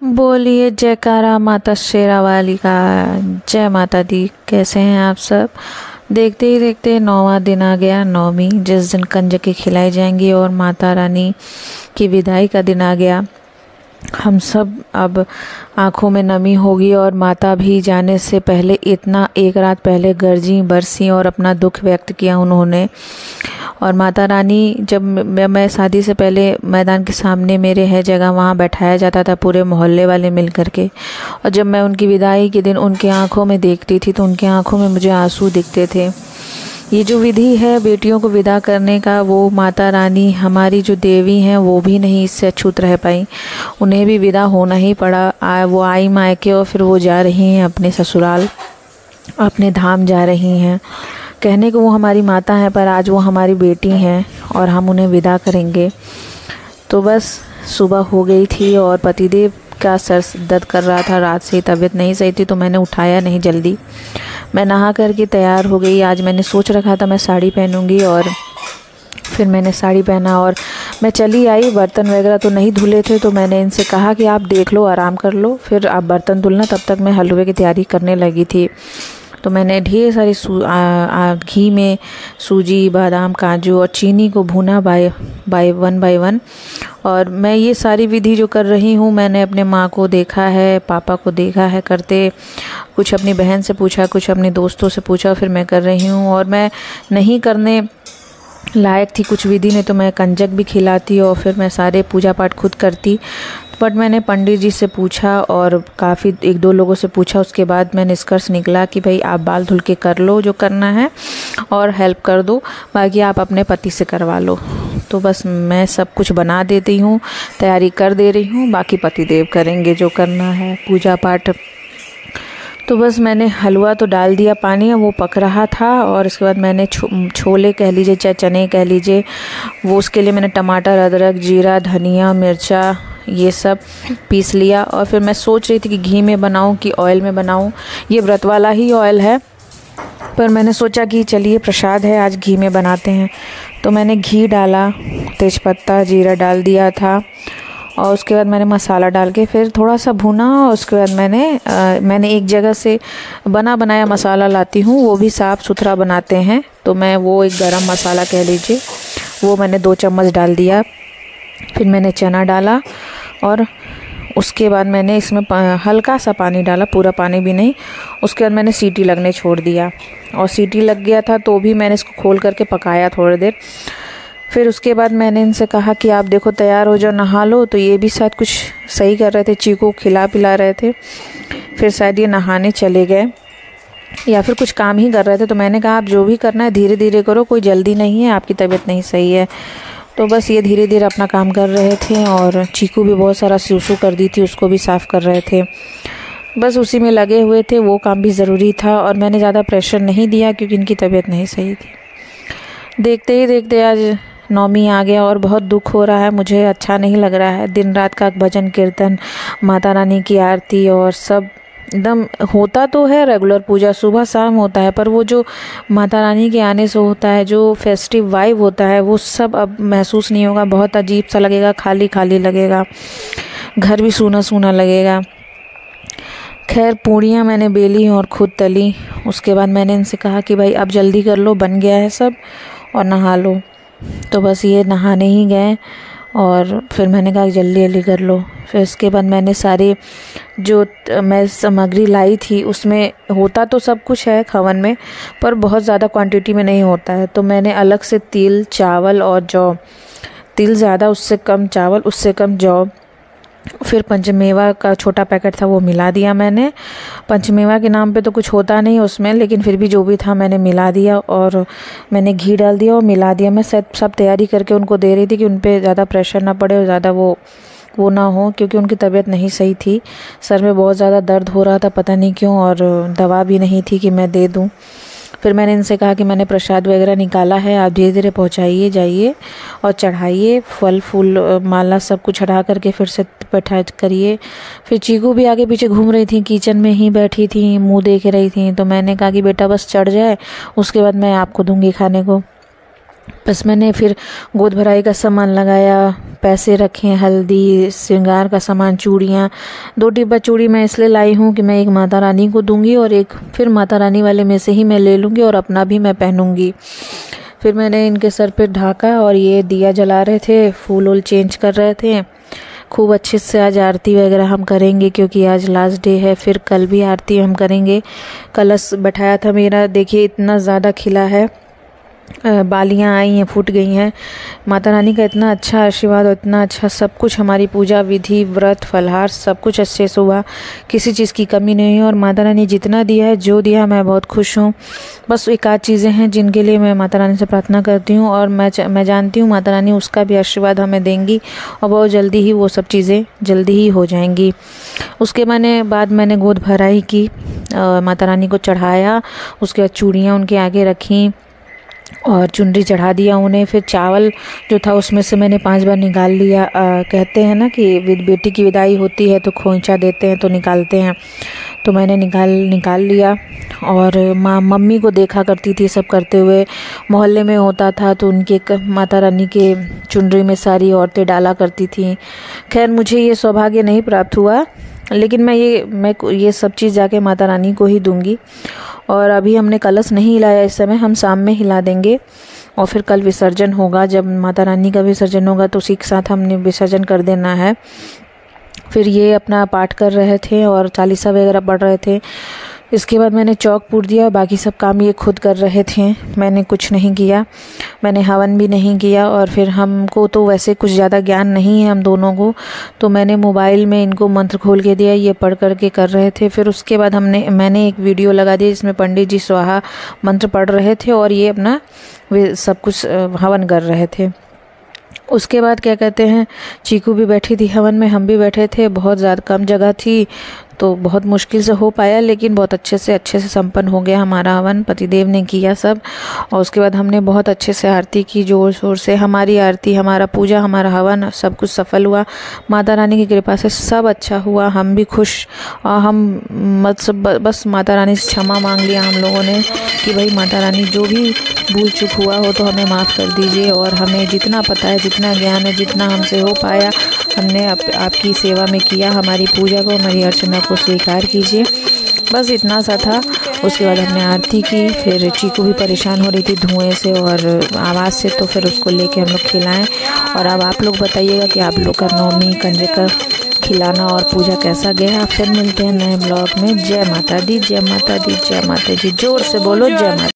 बोलिए जयकारा माता शेरावाली का। जय माता दी। कैसे हैं आप सब। देखते ही देखते 9वां दिन आ गया, नौमी, जिस दिन कंजकें खिलाई जाएंगी और माता रानी की विदाई का दिन आ गया। हम सब अब आँखों में नमी होगी और माता भी जाने से पहले इतना एक रात पहले गरजी बरसी और अपना दुख व्यक्त किया उन्होंने। और माता रानी जब मैं शादी से पहले मैदान के सामने मेरे है जगह, वहाँ बैठाया जाता था पूरे मोहल्ले वाले मिल करके। और जब मैं उनकी विदाई के दिन उनके आँखों में देखती थी तो उनके आँखों में मुझे आंसू दिखते थे। ये जो विधि है बेटियों को विदा करने का, वो माता रानी हमारी जो देवी हैं वो भी नहीं इससे अछूत रह पाई। उन्हें भी विदा होना ही पड़ा। वो आई मायके और फिर वो जा रही हैं अपने ससुराल, अपने धाम जा रही हैं। कहने को वो हमारी माता हैं पर आज वो हमारी बेटी हैं और हम उन्हें विदा करेंगे। तो बस सुबह हो गई थी और पतिदेव का सर दर्द कर रहा था, रात से तबीयत नहीं सही थी तो मैंने उठाया नहीं जल्दी। मैं नहा करके तैयार हो गई। आज मैंने सोच रखा था मैं साड़ी पहनूंगी और फिर मैंने साड़ी पहना और मैं चली आई। बर्तन वगैरह तो नहीं धुले थे तो मैंने इनसे कहा कि आप देख लो, आराम कर लो, फिर आप बर्तन धुलना। तब तक मैं हलवे की तैयारी करने लगी थी। तो मैंने ढेर सारी घी में सूजी, बादाम, काजू और चीनी को भूना बाय वन। और मैं ये सारी विधि जो कर रही हूँ, मैंने अपने माँ को देखा है, पापा को देखा है करते, कुछ अपनी बहन से पूछा, कुछ अपने दोस्तों से पूछा, फिर मैं कर रही हूँ। और मैं नहीं करने लायक थी कुछ विधि ने तो मैं कंजक भी खिलाती और फिर मैं सारे पूजा पाठ खुद करती। बट मैंने पंडित जी से पूछा और काफ़ी 1-2 लोगों से पूछा। उसके बाद मैं निष्कर्ष निकला कि भाई आप बाल धुल के कर लो जो करना है और हेल्प कर दो, बाकी आप अपने पति से करवा लो। तो बस मैं सब कुछ बना देती हूँ, तैयारी कर दे रही हूँ, बाकी पतिदेव करेंगे जो करना है पूजा पाठ। तो बस मैंने हलवा तो डाल दिया पानी, वो पक रहा था। और इसके बाद मैंने छोले कह लीजिए चाहे चने कह लीजिए, वो उसके लिए मैंने टमाटर, अदरक, जीरा, धनिया, मिर्चा ये सब पीस लिया। और फिर मैं सोच रही थी कि घी में बनाऊं कि ऑयल में बनाऊं। ये व्रत वाला ही ऑयल है पर मैंने सोचा कि चलिए प्रसाद है आज घी में बनाते हैं। तो मैंने घी डाला, तेज़पत्ता, जीरा डाल दिया था और उसके बाद मैंने मसाला डाल के फिर थोड़ा सा भुना। और उसके बाद मैंने एक जगह से बना बनाया मसाला लाती हूँ, वो भी साफ़ सुथरा बनाते हैं। तो मैं वो एक गरम मसाला कह लीजिए, वो मैंने 2 चम्मच डाल दिया। फिर मैंने चना डाला और उसके बाद मैंने इसमें हल्का सा पानी डाला, पूरा पानी भी नहीं। उसके बाद मैंने सीटी लगने छोड़ दिया और सीटी लग गया था तो भी मैंने इसको खोल करके पकाया थोड़ी देर। फिर उसके बाद मैंने इनसे कहा कि आप देखो तैयार हो जाओ, नहा लो। तो ये भी शायद कुछ सही कर रहे थे, चीकू खिला पिला रहे थे। फिर शायद ये नहाने चले गए या फिर कुछ काम ही कर रहे थे। तो मैंने कहा आप जो भी करना है धीरे धीरे करो, कोई जल्दी नहीं है, आपकी तबीयत नहीं सही है। तो बस ये धीरे धीरे अपना काम कर रहे थे और चीकू भी बहुत सारा सूसू कर दी थी, उसको भी साफ़ कर रहे थे। बस उसी में लगे हुए थे, वो काम भी ज़रूरी था और मैंने ज़्यादा प्रेशर नहीं दिया क्योंकि इनकी तबीयत नहीं सही थी। देखते ही देखते आज नौमी आ गया और बहुत दुख हो रहा है, मुझे अच्छा नहीं लग रहा है। दिन रात का भजन कीर्तन, माता रानी की आरती और सब एकदम होता तो है, रेगुलर पूजा सुबह शाम होता है, पर वो जो माता रानी के आने से होता है, जो फेस्टिव वाइब होता है, वो सब अब महसूस नहीं होगा। बहुत अजीब सा लगेगा, खाली खाली लगेगा, घर भी सूना सूना लगेगा। खैर पूड़ियाँ मैंने बेली और ख़ुद तली। उसके बाद मैंने इनसे कहा कि भाई अब जल्दी कर लो, बन गया है सब और नहा लो। तो बस ये नहाने ही गए और फिर मैंने कहा जल्दी जल्दी कर लो। फिर उसके बाद मैंने सारे जो मैं सामग्री लाई थी उसमें होता तो सब कुछ है खवन में, पर बहुत ज़्यादा क्वांटिटी में नहीं होता है। तो मैंने अलग से तिल, चावल और जौ, तिल ज़्यादा उससे कम चावल, उससे कम जौ, फिर पंचमेवा का छोटा पैकेट था वो मिला दिया मैंने। पंचमेवा के नाम पे तो कुछ होता नहीं उसमें, लेकिन फिर भी जो भी था मैंने मिला दिया और मैंने घी डाल दिया और मिला दिया। मैं सब तैयारी करके उनको दे रही थी कि उन पे ज़्यादा प्रेशर ना पड़े और ज़्यादा वो ना हो, क्योंकि उनकी तबीयत नहीं सही थी। सर में बहुत ज़्यादा दर्द हो रहा था, पता नहीं क्यों, और दवा भी नहीं थी कि मैं दे दूँ। फिर मैंने इनसे कहा कि मैंने प्रसाद वगैरह निकाला है, आप धीरे धीरे पहुंचाइए, जाइए और चढ़ाइए, फल फूल माला सब कुछ चढ़ा करके फिर से बैठा करिए। फिर चीकू भी आगे पीछे घूम रही थी, किचन में ही बैठी थी, मुंह देख रही थी। तो मैंने कहा कि बेटा बस चढ़ जाए, उसके बाद मैं आपको दूंगी खाने को। बस मैंने फिर गोद भराई का सामान लगाया, पैसे रखे, हल्दी, श्रृंगार का सामान, चूड़ियाँ। 2 डिब्बा चूड़ी मैं इसलिए लाई हूँ कि मैं एक माता रानी को दूंगी और एक फिर माता रानी वाले में से ही मैं ले लूँगी और अपना भी मैं पहनूँगी। फिर मैंने इनके सर पे ढाका और ये दिया जला रहे थे, फूल वूल चेंज कर रहे थे। खूब अच्छे से आज आरती वगैरह हम करेंगे क्योंकि आज लास्ट डे है। फिर कल भी आरती हम करेंगे। कलश बैठाया था मेरा, देखिए इतना ज़्यादा खिला है, बालियाँ आई हैं, फूट गई हैं। माता रानी का इतना अच्छा आशीर्वाद और इतना अच्छा सब कुछ, हमारी पूजा विधि, व्रत, फलहार सब कुछ अच्छे से हुआ, किसी चीज़ की कमी नहीं है। और माता रानी जितना दिया है, जो दिया, मैं बहुत खुश हूँ। बस एक आध चीज़ें हैं जिनके लिए मैं माता रानी से प्रार्थना करती हूँ और मैं जानती हूँ माता रानी उसका भी आशीर्वाद हमें देंगी और बहुत जल्दी ही वो सब चीज़ें जल्दी ही हो जाएंगी। उसके बाद मैंने गोद भराई की, माता रानी को चढ़ाया, उसके बाद चूड़ियाँ उनके आगे रखी और चुनरी चढ़ा दिया उन्हें। फिर चावल जो था उसमें से मैंने 5 बार निकाल लिया। कहते हैं ना कि बेटी की विदाई होती है तो खोइंचा देते हैं तो निकालते हैं, तो मैंने निकाल लिया। और मम्मी को देखा करती थी सब करते हुए, मोहल्ले में होता था तो उनके माता रानी के चुनरी में सारी औरतें डाला करती थी। खैर मुझे ये सौभाग्य नहीं प्राप्त हुआ, लेकिन मैं ये सब चीज़ जाके माता रानी को ही दूंगी। और अभी हमने कलश नहीं हिलाया इस समय, हम शाम में हिला देंगे और फिर कल विसर्जन होगा। जब माता रानी का विसर्जन होगा तो उसी के साथ हमने विसर्जन कर देना है। फिर ये अपना पाठ कर रहे थे और चालीसा वगैरह पढ़ रहे थे। इसके बाद मैंने चौक पूर दिया, बाकी सब काम ये खुद कर रहे थे, मैंने कुछ नहीं किया, मैंने हवन भी नहीं किया। और फिर हमको तो वैसे कुछ ज़्यादा ज्ञान नहीं है हम दोनों को, तो मैंने मोबाइल में इनको मंत्र खोल के दिया, ये पढ़ कर के कर रहे थे। फिर उसके बाद मैंने एक वीडियो लगा दी जिसमें पंडित जी स्वाहा मंत्र पढ़ रहे थे और ये अपना सब कुछ हवन कर रहे थे। उसके बाद क्या कहते हैं, चीकू भी बैठी थी हवन में, हम भी बैठे थे। बहुत ज़्यादा कम जगह थी तो बहुत मुश्किल से हो पाया, लेकिन बहुत अच्छे से संपन्न हो गया हमारा हवन। पतिदेव ने किया सब। और उसके बाद हमने बहुत अच्छे से आरती की, ज़ोर शोर से। हमारी आरती, हमारा पूजा, हमारा हवन सब कुछ सफल हुआ। माता रानी की कृपा से सब अच्छा हुआ, हम भी खुश। और हम बस माता रानी से क्षमा मांग लिया हम लोगों ने कि भाई माता रानी जो भी भूल चूक हुआ हो तो हमें माफ़ कर दीजिए, और हमें जितना पता है, जितना ज्ञान है, जितना हमसे हो पाया हमने आपकी सेवा में किया। हमारी पूजा को, हमारी अर्चना को स्वीकार कीजिए। बस इतना सा था। उसके बाद हमने आरती की। फिर चीकू भी परेशान हो रही थी धुएं से और आवाज़ से, तो फिर उसको लेके हम लोग खिलाएं। और अब आप लोग बताइएगा कि आप लोग का नवमी कंजका खिलाना और पूजा कैसा गया। फिर मिलते हैं नए ब्लॉग में। जय माता दी, जय माता दी, जय माता दी। जोर से बोलो जय माता।